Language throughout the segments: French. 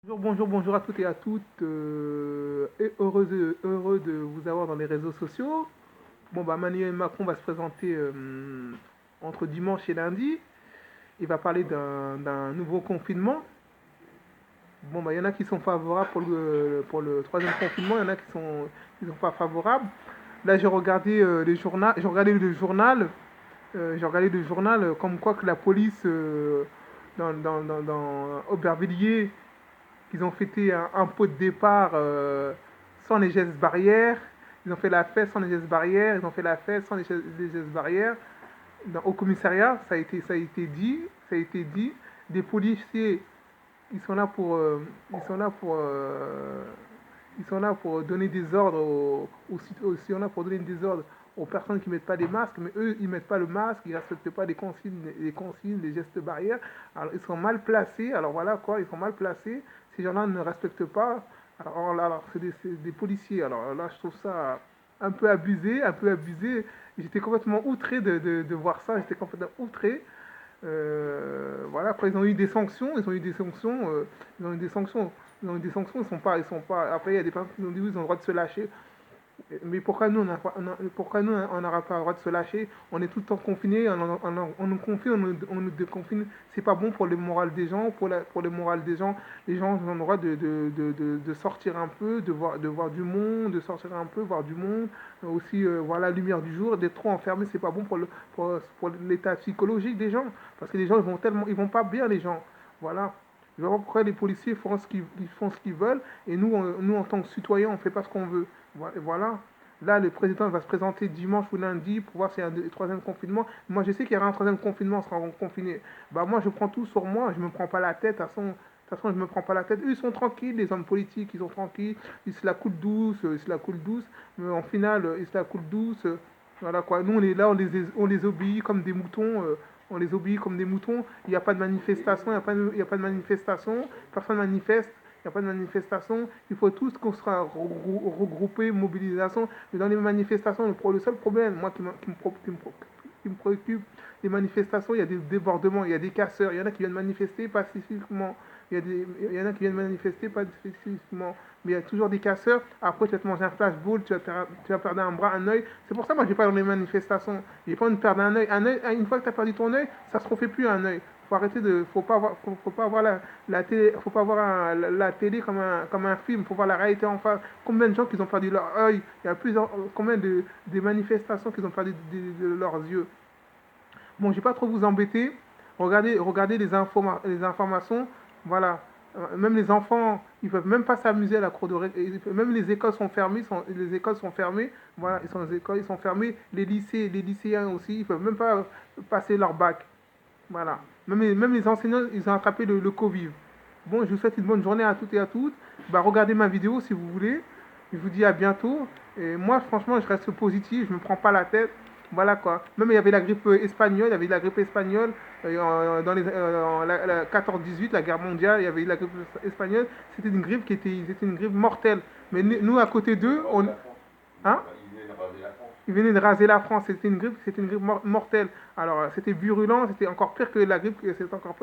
Bonjour à toutes et à toutes. Et heureux de vous avoir dans les réseaux sociaux. Bon, bah, Emmanuel Macron va se présenter entre dimanche et lundi. Il va parler d'un nouveau confinement. Bon, bah, il y en a qui sont favorables pour le troisième confinement, il y en a qui sont pas favorables. Là, j'ai regardé le journal comme quoi que la police dans Aubervilliers, qu'ils ont fêté un pot de départ sans les gestes barrières. Ils ont fait la fête sans les gestes barrières. Ils ont fait la fête sans les gestes barrières. Au commissariat, ça a été dit. Des policiers, ils sont là pour, ils sont là pour, ils sont là pour donner des ordres ils sont là pour donner des ordres aux personnes qui ne mettent pas des masques, mais eux, ils ne mettent pas le masque, ils ne respectent pas les gestes barrières. Alors, ils sont mal placés. Alors voilà quoi, ils sont mal placés. Ces gens-là ne respectent pas. Alors c'est des policiers. Alors là, je trouve ça un peu abusé, un peu abusé. J'étais complètement outré de voir ça. J'étais complètement outré. Voilà, après ils ont eu des sanctions, ils ont eu des sanctions, ils sont pas. Après il y a des personnes qui nous disent ils ont le droit de se lâcher. Mais pourquoi nous, pourquoi nous, on n'aura pas le droit de se lâcher? On est tout le temps confinés, on nous confine, on nous déconfine. C'est pas bon pour le moral des gens, pour le moral des gens. Les gens ont le droit de sortir un peu, de voir du monde, de sortir un peu, voir du monde. Aussi, voir la lumière du jour. D'être trop enfermé, c'est pas bon pour l'état psychologique des gens. Parce que les gens, ils vont pas bien, les gens. Voilà. Je vois pourquoi les policiers ils font ce qu'ils veulent et nous, en tant que citoyens, on ne fait pas ce qu'on veut. Voilà. Là, le président va se présenter dimanche ou lundi pour voir s'il y a un troisième confinement. Moi, je sais qu'il y aura un troisième confinement, on sera confiné. Bah, moi, je prends tout sur moi, je ne me prends pas la tête. De toute façon, je me prends pas la tête. Eux, ils sont tranquilles, les hommes politiques, ils sont tranquilles. Ils se la coulent douce, ils se la coulent douce. Mais en finale, ils se la coulent douce. Voilà quoi. Nous, on est là, on les obéit comme des moutons. On les obéit comme des moutons. Il n'y a pas de manifestation, il y a pas de manifestation. Personne manifeste. Il n'y a pas de manifestation. Il faut tous qu'on sera regroupés, mobilisation. Mais dans les manifestations, le seul problème, moi, qui me préoccupe, les manifestations, il y a des débordements, il y a des casseurs. Il y en a qui viennent manifester pacifiquement. Il y en a qui viennent manifester pacifiquement. Mais il y a toujours des casseurs. Après, tu vas te manger un flashball, tu vas perdre un bras, un œil. C'est pour ça que moi, je n'ai pas dans les manifestations. J'ai pas envie de perdre un œil. Une fois que tu as perdu ton œil, ça se refait plus un œil. Faut pas voir la télé, faut pas voir la télé comme un film. Faut voir la réalité en face. Combien de gens qui ont perdu leur œil? Il y a combien de manifestations qui ont perdu de leurs yeux? Bon, je vais pas trop vous embêter. Regardez les informations. Voilà. Même les enfants, ils peuvent même pas s'amuser à la cour de même les écoles sont fermées, les écoles sont fermées. Voilà, les écoles ils sont fermées. Les lycéens aussi, ils peuvent même pas passer leur bac. Voilà. Même les enseignants, ils ont attrapé le Covid. Bon, je vous souhaite une bonne journée à toutes et à toutes. Bah, regardez ma vidéo si vous voulez. Je vous dis à bientôt. Et moi, franchement, je reste positif. Je ne me prends pas la tête. Voilà quoi. Même il y avait la grippe espagnole. Il y avait la grippe espagnole dans la 14-18, la guerre mondiale. Il y avait eu la grippe espagnole. C'était une grippe mortelle. Mais nous, à côté d'eux, on. Hein? Ils venaient de raser la France. C'était une grippe mortelle. Alors, c'était virulent, c'était encore pire que la grippe, c'est encore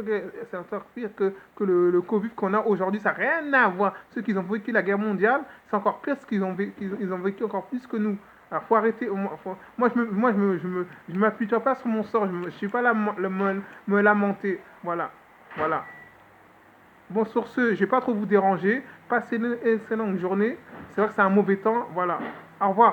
pire que le Covid qu'on a aujourd'hui. Ça n'a rien à voir. Ceux qui ont vécu la guerre mondiale, c'est encore pire ce qu'ils ont vécu. Ils ont vécu encore plus que nous. Alors, faut arrêter. Je m'appuie pas sur mon sort. Je ne suis pas là me lamenter. Voilà. Voilà. Bon, sur ce, je ne vais pas trop vous déranger. Passez une excellente journée. C'est vrai que c'est un mauvais temps. Voilà. Au revoir.